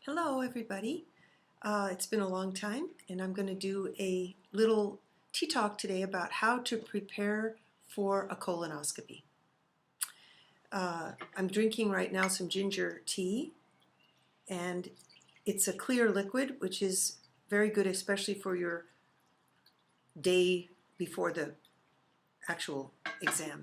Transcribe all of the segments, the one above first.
Hello everybody. It's been a long time and I'm going to do a little tea talk today about how to prepare for a colonoscopy. I'm drinking right now some ginger tea, and it's a clear liquid, which is very good especially for your day before the actual exam.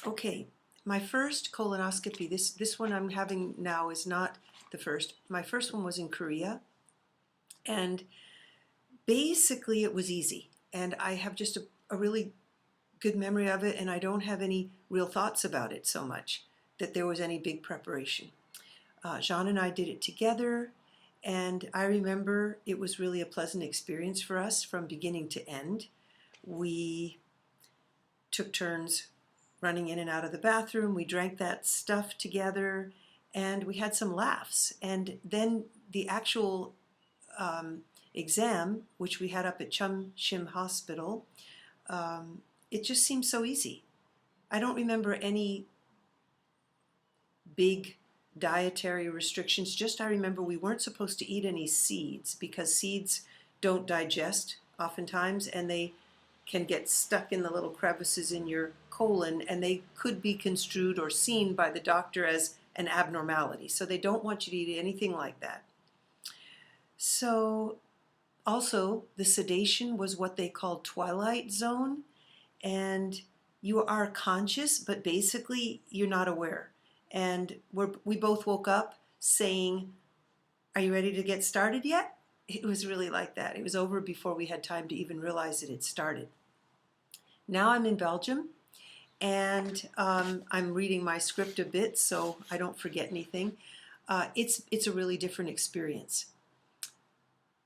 Okay. My first colonoscopy, this one I'm having now is not the first. My first one was in Korea, and basically it was easy. And I have just a really good memory of it, and I don't have any real thoughts about it so much that there was any big preparation. Jean and I did it together, and I remember it was really a pleasant experience for us from beginning to end. We took turns running in and out of the bathroom. We drank that stuff together, and we had some laughs. And then the actual exam, which we had up at Chum Shim Hospital, it just seemed so easy. I don't remember any big dietary restrictions. Just I remember we weren't supposed to eat any seeds because seeds don't digest oftentimes, and they can get stuck in the little crevices in your colon, and they could be construed or seen by the doctor as an abnormality. So they don't want you to eat anything like that. So also the sedation was what they called twilight zone, and you are conscious, but basically you're not aware. And we both woke up saying, "Are you ready to get started yet?" It was really like that. It was over before we had time to even realize it had started. Now I'm in Belgium, and I'm reading my script a bit so I don't forget anything. It's a really different experience.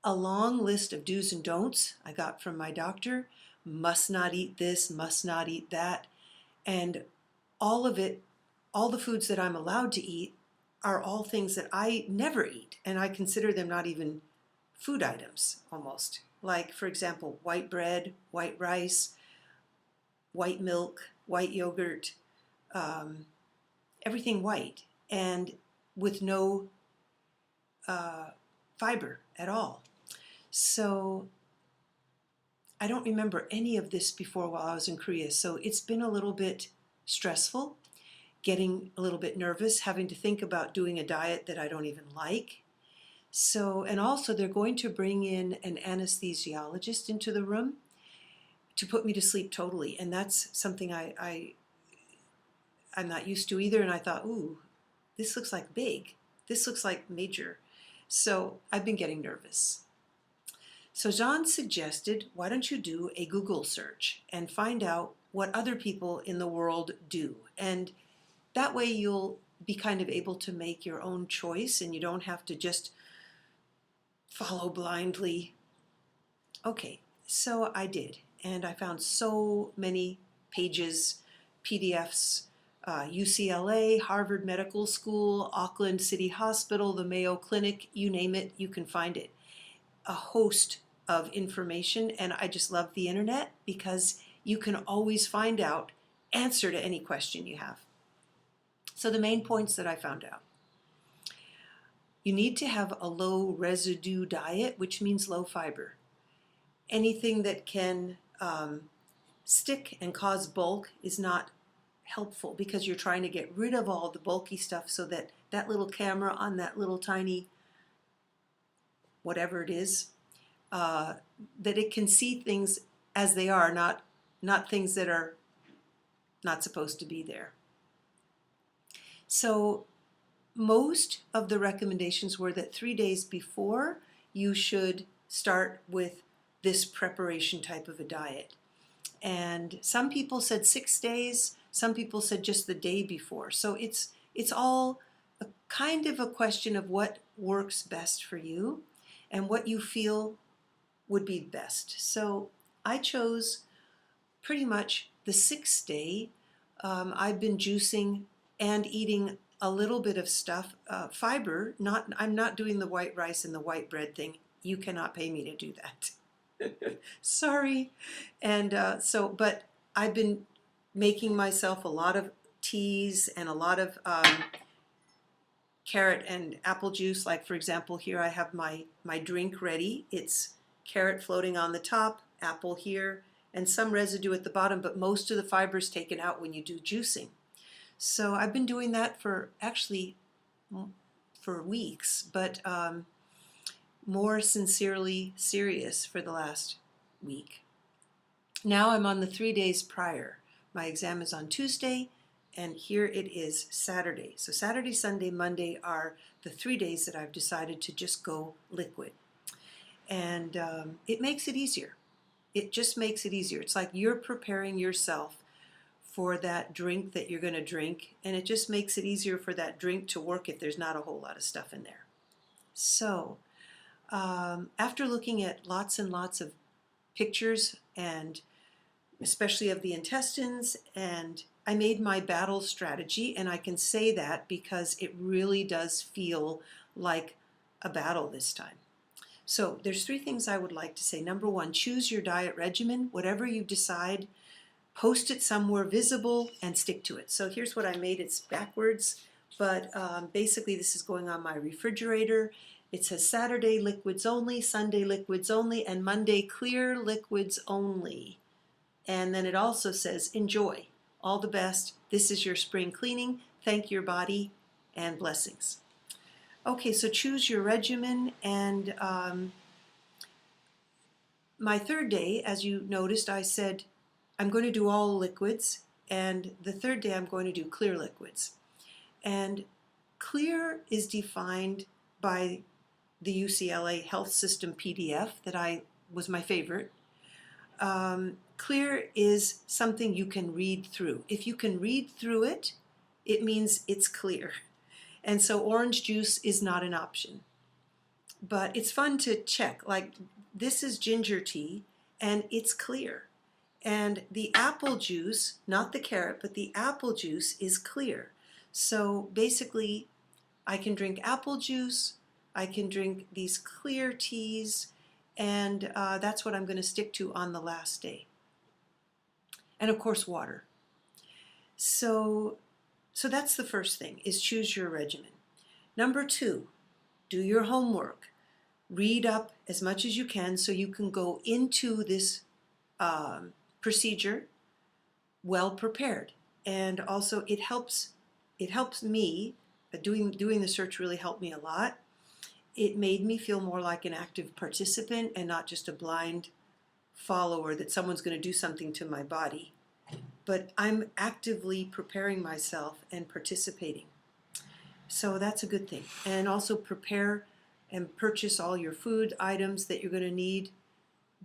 A long list of do's and don'ts I got from my doctor. Must not eat this, must not eat that. And all of it, all the foods that I'm allowed to eat are all things that I never eat, and I consider them not even food items almost. Like, for example, white bread, white rice, white milk, white yogurt, everything white, and with no fiber at all. So I don't remember any of this before while I was in Korea, so it's been a little bit stressful, getting a little bit nervous, having to think about doing a diet that I don't even like. So, and also they're going to bring in an anesthesiologist into the room to put me to sleep totally, and that's something I'm not used to either. And I thought, ooh, this looks like big. This looks like major. So I've been getting nervous. So Jean suggested, why don't you do a Google search and find out what other people in the world do, and that way you'll be kind of able to make your own choice, and you don't have to just follow blindly. Okay, so I did. And I found so many pages, PDFs, UCLA, Harvard Medical School, Auckland City Hospital, the Mayo Clinic, you name it, you can find it. A host of information, and I just love the internet because you can always find out answer to any question you have. So the main points that I found out. You need to have a low residue diet, which means low fiber. Anything that can stick and cause bulk is not helpful because you're trying to get rid of all the bulky stuff so that that little camera on that little tiny whatever it is, that it can see things as they are, not things that are not supposed to be there. So most of the recommendations were that 3 days before you should start with this preparation type of a diet. And some people said 6 days, some people said just the day before. So it's all a kind of a question of what works best for you and what you feel would be best. So I chose pretty much the 6th day. I've been juicing and eating a little bit of stuff, fiber. I'm not doing the white rice and the white bread thing. You cannot pay me to do that. Sorry. And but I've been making myself a lot of teas and a lot of carrot and apple juice. Like, for example, here I have my drink ready. It's carrot floating on the top, apple here, and some residue at the bottom, but most of the fiber is taken out when you do juicing. So I've been doing that for actually for weeks, but more sincerely serious for the last week. Now I'm on the 3 days prior. My exam is on Tuesday, and here it is Saturday. So Saturday, Sunday, Monday are the 3 days that I've decided to just go liquid. And it makes it easier. It just makes it easier. It's like you're preparing yourself for that drink that you're going to drink, and it just makes it easier for that drink to work if there's not a whole lot of stuff in there. So after looking at lots and lots of pictures, and especially of the intestines, and I made my battle strategy, and I can say that because it really does feel like a battle this time. So there's 3 things I would like to say. Number 1, choose your diet regimen. Whatever you decide, post it somewhere visible and stick to it. So here's what I made. It's backwards, but basically this is going on my refrigerator. It says Saturday liquids only, Sunday liquids only, and Monday clear liquids only. And then it also says enjoy. All the best. This is your spring cleaning. Thank your body, and blessings. Okay, so choose your regimen. And my 3rd day, as you noticed, I said I'm going to do all liquids, and the 3rd day I'm going to do clear liquids. And clear is defined by the UCLA Health System PDF that was my favorite. Clear is something you can read through. If you can read through it, it means it's clear. And so orange juice is not an option. But it's fun to check. Like, this is ginger tea, and it's clear. And the apple juice, not the carrot, but the apple juice is clear. So basically, I can drink apple juice, I can drink these clear teas, and that's what I'm going to stick to on the last day. And of course, water. So that's the first thing, is choose your regimen. Number 2, do your homework. Read up as much as you can so you can go into this procedure well prepared. And also it helps me, doing the search really helped me a lot. It made me feel more like an active participant and not just a blind follower that someone's going to do something to my body. But I'm actively preparing myself and participating. So that's a good thing. And also prepare and purchase all your food items that you're going to need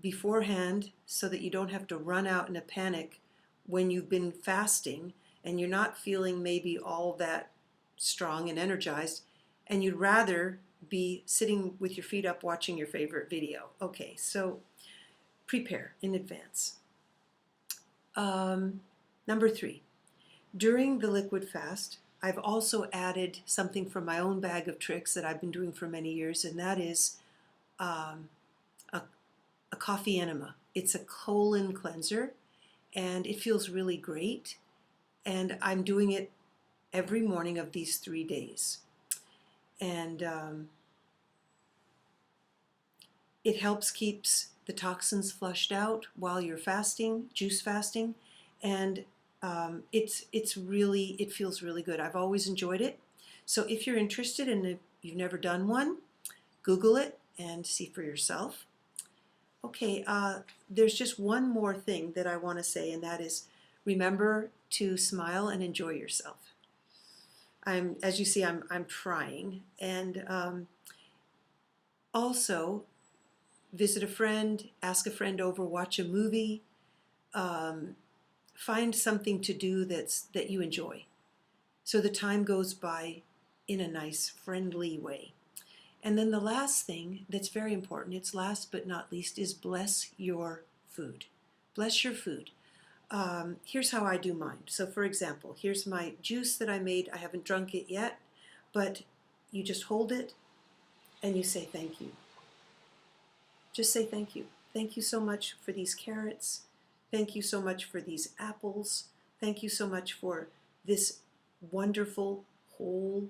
beforehand so that you don't have to run out in a panic when you've been fasting and you're not feeling maybe all that strong and energized, and you'd rather be sitting with your feet up watching your favorite video. Okay, so prepare in advance. Number 3, during the liquid fast, I've also added something from my own bag of tricks that I've been doing for many years, and that is a coffee enema. It's a colon cleanser, and it feels really great, and I'm doing it every morning of these 3 days. And it helps keeps the toxins flushed out while you're fasting, juice fasting, and it feels really good. I've always enjoyed it. So if you're interested and if you've never done one, Google it and see for yourself. Okay, there's just one more thing that I want to say, and that is remember to smile and enjoy yourself. As you see, I'm trying. And also, visit a friend, ask a friend over, watch a movie, find something to do that you enjoy. So the time goes by in a nice, friendly way. And then the last thing that's very important, it's last but not least, is bless your food. Bless your food. Here's how I do mine. So for example, here's my juice that I made. I haven't drunk it yet, but you just hold it and you say thank you. Just say thank you. Thank you so much for these carrots. Thank you so much for these apples. Thank you so much for this wonderful, whole,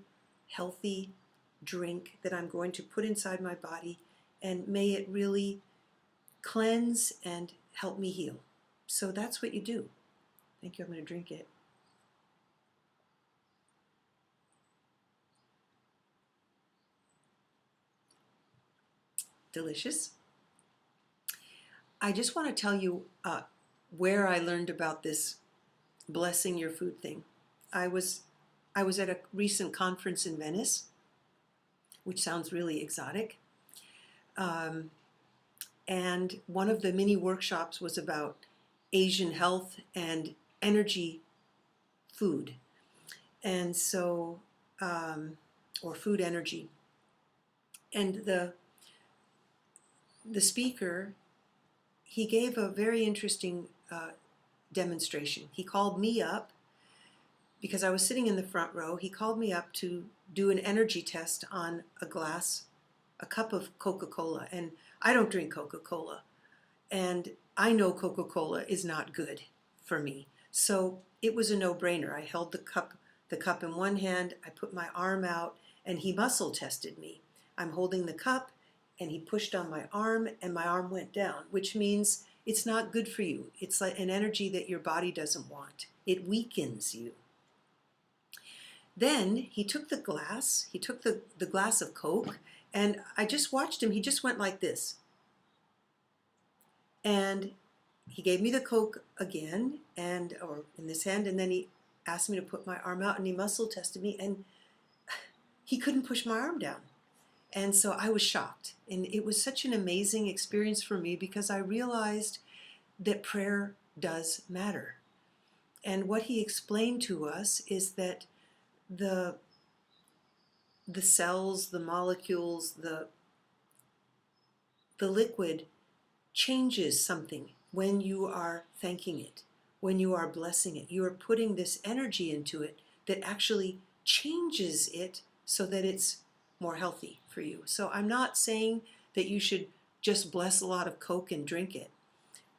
healthy drink that I'm going to put inside my body, and may it really cleanse and help me heal. So that's what you do. Thank you. I'm going to drink it. Delicious. I just want to tell you where I learned about this blessing your food thing. I was at a recent conference in Venice, which sounds really exotic. And one of the mini workshops was about Asian health and energy food. And so, or food energy. And the speaker, he gave a very interesting demonstration. He called me up because I was sitting in the front row. He called me up to do an energy test on a cup of Coca-Cola. And I don't drink Coca-Cola. And I know Coca-Cola is not good for me. So it was a no-brainer. I held the cup in one hand, I put my arm out, and he muscle tested me. I'm holding the cup, and he pushed on my arm, and my arm went down, which means it's not good for you. It's like an energy that your body doesn't want. It weakens you. Then he took the glass of Coke, and I just watched him. He just went like this. And he gave me the Coke again, or in this hand, and then he asked me to put my arm out, and he muscle tested me, and he couldn't push my arm down. And so I was shocked. And it was such an amazing experience for me because I realized that prayer does matter. And what he explained to us is that the cells, the molecules, the liquid changes something when you are thanking it, when you are blessing it. You are putting this energy into it that actually changes it so that it's more healthy for you. So I'm not saying that you should just bless a lot of Coke and drink it,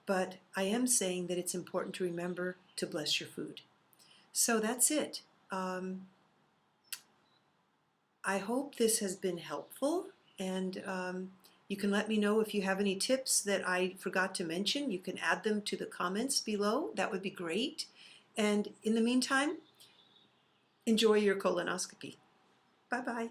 but I am saying that it's important to remember to bless your food. So that's it. I hope this has been helpful, and you can let me know if you have any tips that I forgot to mention. You can add them to the comments below. That would be great. And in the meantime, enjoy your colonoscopy. Bye-bye.